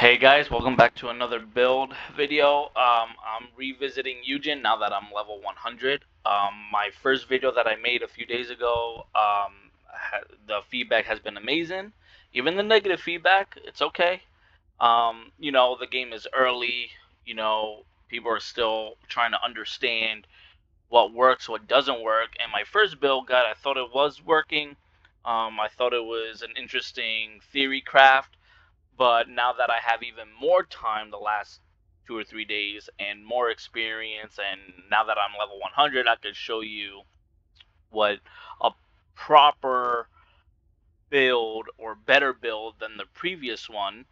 Hey guys, welcome back to another build video. I'm revisiting Yujin now that I'm level 100. My first video that I made a few days ago, the feedback has been amazing. Even the negative feedback, it's okay. The game is early. People are still trying to understand what works, what doesn't work. And my first build, I thought it was working. I thought it was an interesting theory craft. But now that I have even more time the last 2 or 3 days and more experience, and now that I'm level 100, I could show you what a proper build or better build than the previous one,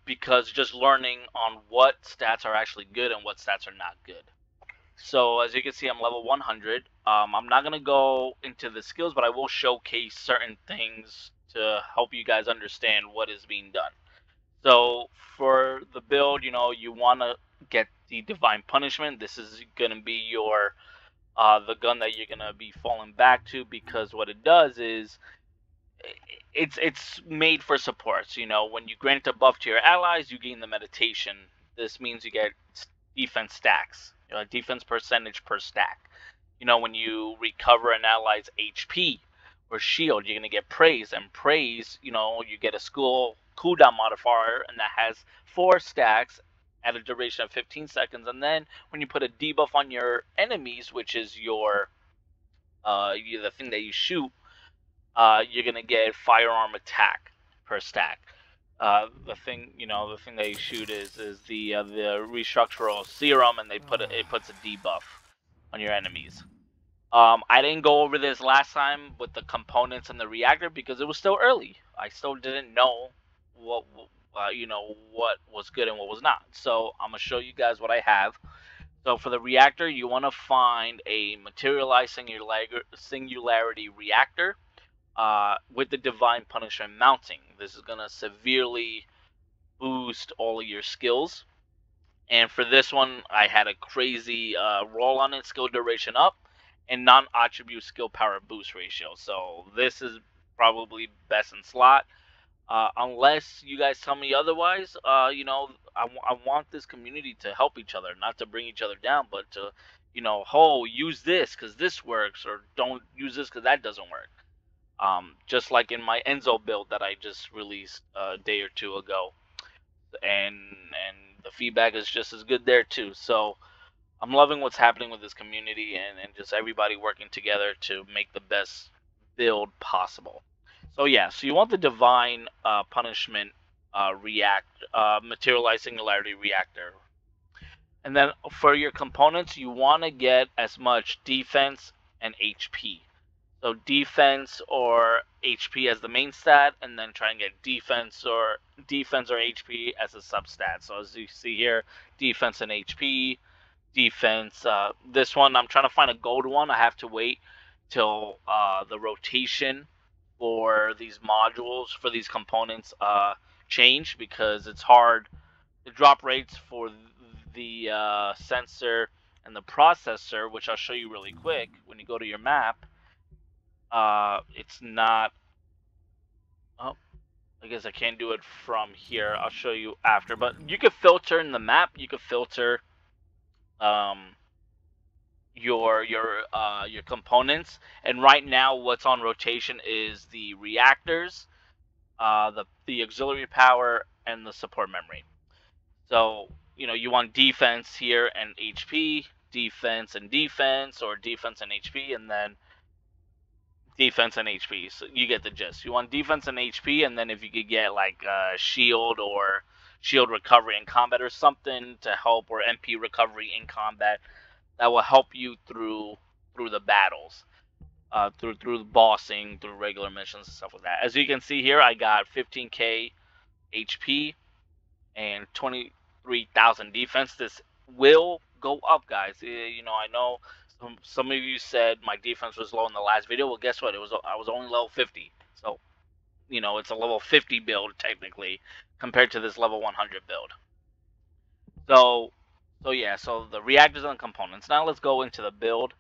because just learning on what stats are actually good and what stats are not good. So as you can see, I'm level 100. I'm not going to go into the skills, but I will showcase certain things to help you guys understand what is being done. So for the build, you want to get the Divine Punishment. This is going to be your the gun that you're going to be falling back to, because what it does is it's made for supports. When you grant a buff to your allies, you gain the meditation. This means you get defense stacks, defense percentage per stack. When you recover an ally's HP or shield, you're going to get praise, and praise, you get a school cooldown modifier, and that has 4 stacks at a duration of 15 seconds. And then when you put a debuff on your enemies, which is your the thing that you shoot, you're going to get firearm attack per stack. The thing that you shoot is the restructural serum, and it puts a debuff on your enemies. I didn't go over this last time with the components and the reactor because it was still early. I still didn't know what what was good and what was not. So I'm gonna show you guys what I have. So for the reactor, you want to find a materialized singularity reactor with the Divine Punishment mounting. This is gonna severely boost all of your skills. And for this one, I had a crazy roll on it, skill duration up, and non-attribute skill power boost ratio. So this is probably best in slot. Unless you guys tell me otherwise, I want this community to help each other, not to bring each other down, but to, use this because this works, or don't use this because that doesn't work. Just like in my Enzo build that I just released a day or two ago, and the feedback is just as good there too. So I'm loving what's happening with this community, and just everybody working together to make the best build possible. So yeah, so you want the Divine Punishment Materialized Singularity Reactor. And then for your components, you want to get as much defense and HP. So defense or HP as the main stat, and then try and get defense or HP as a substat. So as you see here, defense and HP, defense. This one, I'm trying to find a gold one. I have to wait till the rotation for these modules, for these components, change, because it's hard. The drop rates for the sensor and the processor, which I'll show you really quick when you go to your map. It's not. Oh, I guess I can't do it from here. I'll show you after. But you can filter in the map. You can filter your components. And right now, what's on rotation is the reactors, the auxiliary power, and the support memory. So you want defense here and HP, defense and defense, or defense and HP, and then defense and HP. So you get the gist. You want defense and HP, and then if you could get like shield or shield recovery in combat or something to help, or MP recovery in combat, that will help you through the battles, through the bossing, through regular missions and stuff like that. As you can see here, I got 15k HP and 23,000 defense. This will go up, guys. I know some of you said my defense was low in the last video. Well, guess what? I was only level 50. So, it's a level 50 build technically compared to this level 100 build. So yeah, so the reactors and components. Now let's go into the build.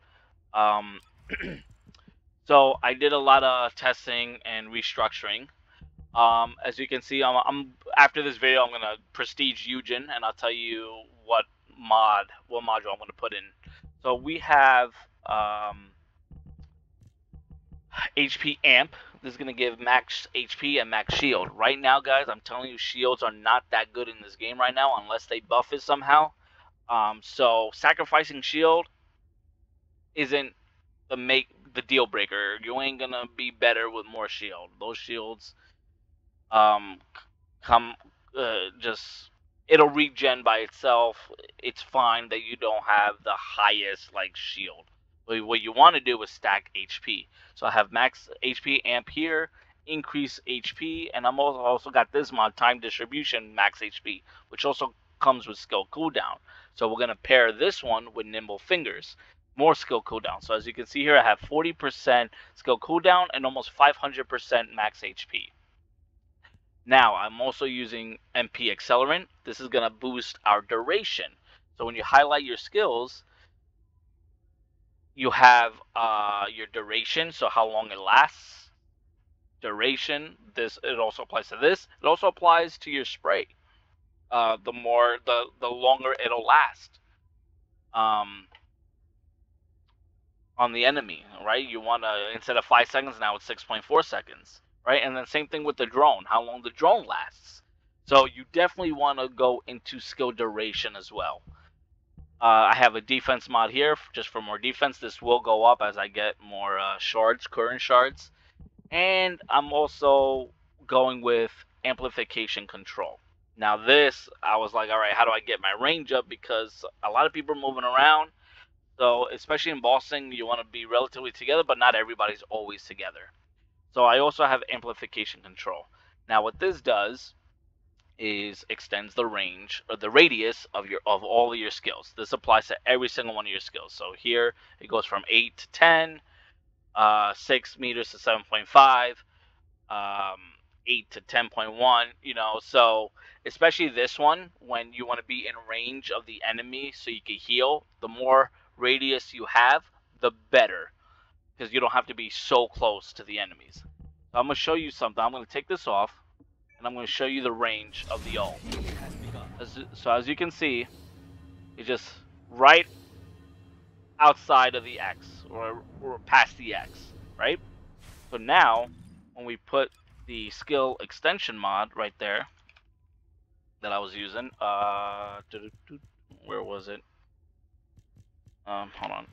So I did a lot of testing and restructuring. As you can see, I'm after this video, I'm gonna prestige Yujin, and I'll tell you what module I'm gonna put in. So we have HP amp. This is gonna give max HP and max shield. Right now, guys, I'm telling you, shields are not that good in this game right now unless they buff it somehow. So sacrificing shield isn't the deal breaker. You ain't gonna be better with more shield. Those shields um come just it'll regen by itself. It's fine that you don't have the highest like shield. But what you want to do is stack HP. So I have max HP amp here, increase HP, and I'm also got this mod, time distribution max HP, which also comes with skill cooldown. So we're gonna pair this one with nimble fingers, more skill cooldown. So as you can see here, I have 40% skill cooldown and almost 500% max HP. Now, I'm also using MP Accelerant. This is going to boost our duration. So when you highlight your skills, you have your duration, so how long it lasts. Duration, it also applies to this. It also applies to your spray. The longer it'll last on the enemy, right? You want to, instead of 5 seconds, now it's 6.4 seconds. Right, and then same thing with the drone, how long the drone lasts. So you definitely want to go into skill duration as well. I have a defense mod here just for more defense. This will go up as I get more shards, current shards. And I'm also going with amplification control. Now this, I was like, all right, how do I get my range up? Because a lot of people are moving around. So especially in bossing, you want to be relatively together, but not everybody's always together. So I also have amplification control. Now what this does is extends the range or the radius of all of your skills. This applies to every single one of your skills. So here it goes from 8 to 10, 6 meters to 7.5, 8 to 10.1. You know, so especially this one, when you want to be in range of the enemy so you can heal, the more radius you have, the better, because you don't have to be so close to the enemies. So I'm going to show something. I'm going to take this off, and I'm going to show you the range of the ult. So as you can see, it's just right outside of the X, or past the X, right? So now, when we put the skill extension mod right there, that I was using, where was it? Hold on.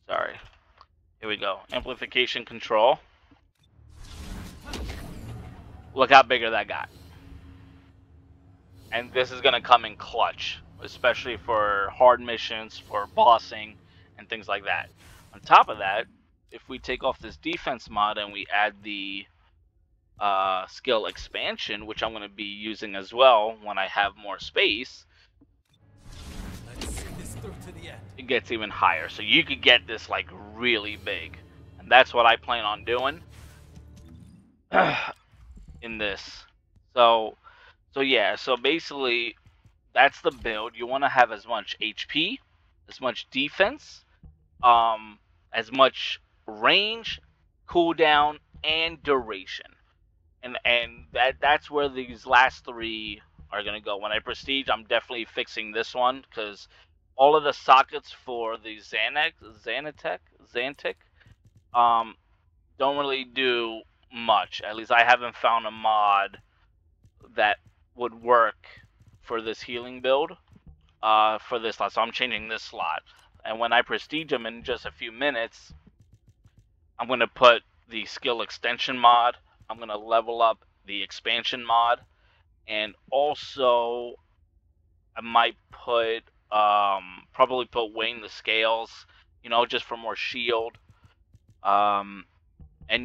Sorry. Here we go. Amplification control. Look how bigger that got. And this is going to come in clutch, especially for hard missions, for bossing, and things like that. On top of that, if we take off this defense mod and we add the skill expansion, which I'm going to be using as well when I have more space, it gets even higher. So you could get this like really big, and that's what I plan on doing in this. So yeah, so basically that's the build. You want to have as much HP, as much defense, as much range, cooldown, and duration. And that's where these last three are gonna go. When I prestige, I'm definitely fixing this one, because all of the sockets for the Xantic don't really do much. At least I haven't found a mod that would work for this healing build for this slot. So I'm changing this slot. And when I prestige them in just a few minutes, I'm going to put the skill extension mod. I'm going to level up the expansion mod. And also, I might put, probably put weighing the scales, you know, just for more shield. And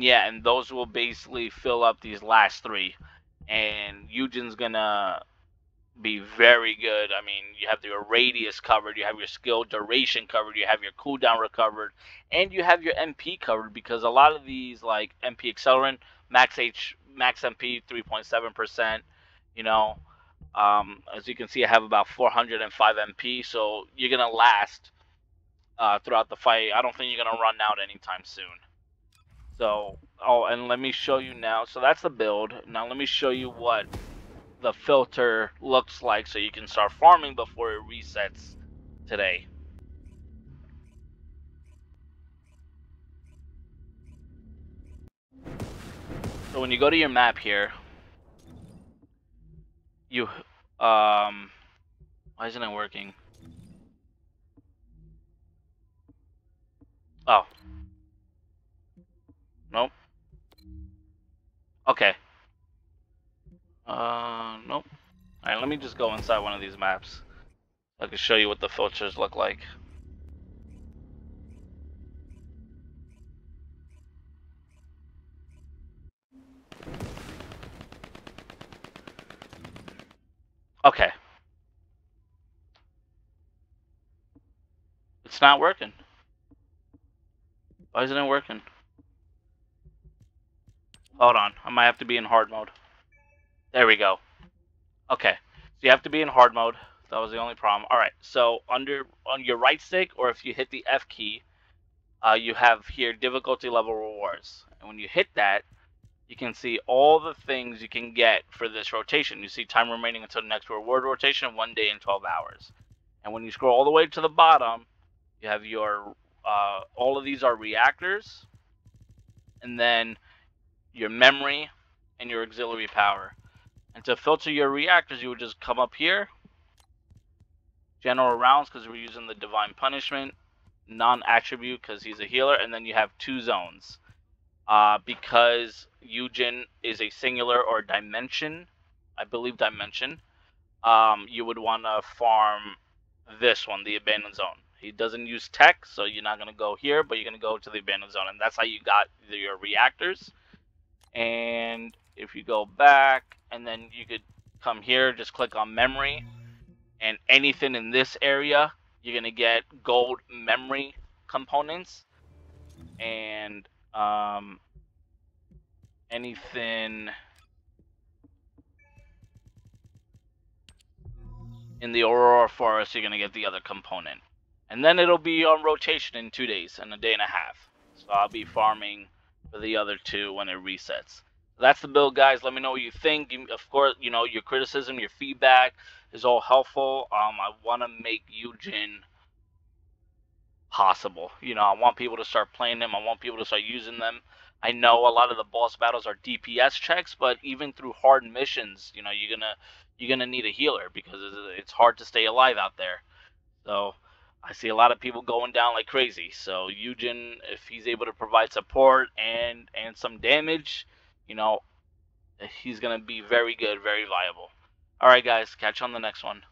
yeah, and those will basically fill up these last three. And Yujin's going to be very good. I mean, you have your radius covered, you have your skill duration covered, you have your cooldown recovered, and you have your MP covered, because a lot of these, like MP Accelerant, max MP 3.7%, you know, as you can see, I have about 405 MP, so you're gonna last throughout the fight. I don't think you're gonna run out anytime soon. So, oh, and let me show you now. So that's the build. Now let me show you what the filter looks like so you can start farming before it resets today. So when you go to your map here, you why isn't it working? Oh. Nope. Okay. Nope. Alright, let me just go inside one of these maps. I can show you what the filters look like. Okay. It's not working. Why isn't it working? Hold on. I might have to be in hard mode. There we go. Okay. So you have to be in hard mode. That was the only problem. Alright, so on your right stick, or if you hit the F key, you have here difficulty level rewards. And when you hit that, you can see all the things you can get for this rotation. You see time remaining until the next reward rotation, 1 day and 12 hours. And when you scroll all the way to the bottom, you have your, all of these are reactors, and then your memory and your auxiliary power. And to filter your reactors, you would just come up here, general rounds, because we're using the divine punishment, non-attribute because he's a healer, and then you have 2 zones. Because Yujin is a singular or dimension, I believe dimension, you would want to farm this one, the abandoned zone. He doesn't use tech, so you're not going to go here, but you're going to go to the abandoned zone, and that's how you got your reactors. And if you go back, and then you could come here, just click on memory, and anything in this area, you're going to get gold memory components, and anything in the Aurora Forest, you're going to get the other component. And then it'll be on rotation in 2 days and a day and a half. So I'll be farming for the other 2 when it resets. So that's the build, guys. Let me know what you think. Of course, you know, your criticism, your feedback is all helpful. I want to make Yujin possible. You know, I want people to start playing them. I want people to start using them. I know a lot of the boss battles are DPS checks, but even through hard missions, you know, you're gonna need a healer because it's hard to stay alive out there. So I see a lot of people going down like crazy. So Yujin, if he's able to provide support and some damage, you know, he's gonna be very good, very viable. All right, guys, catch you on the next one.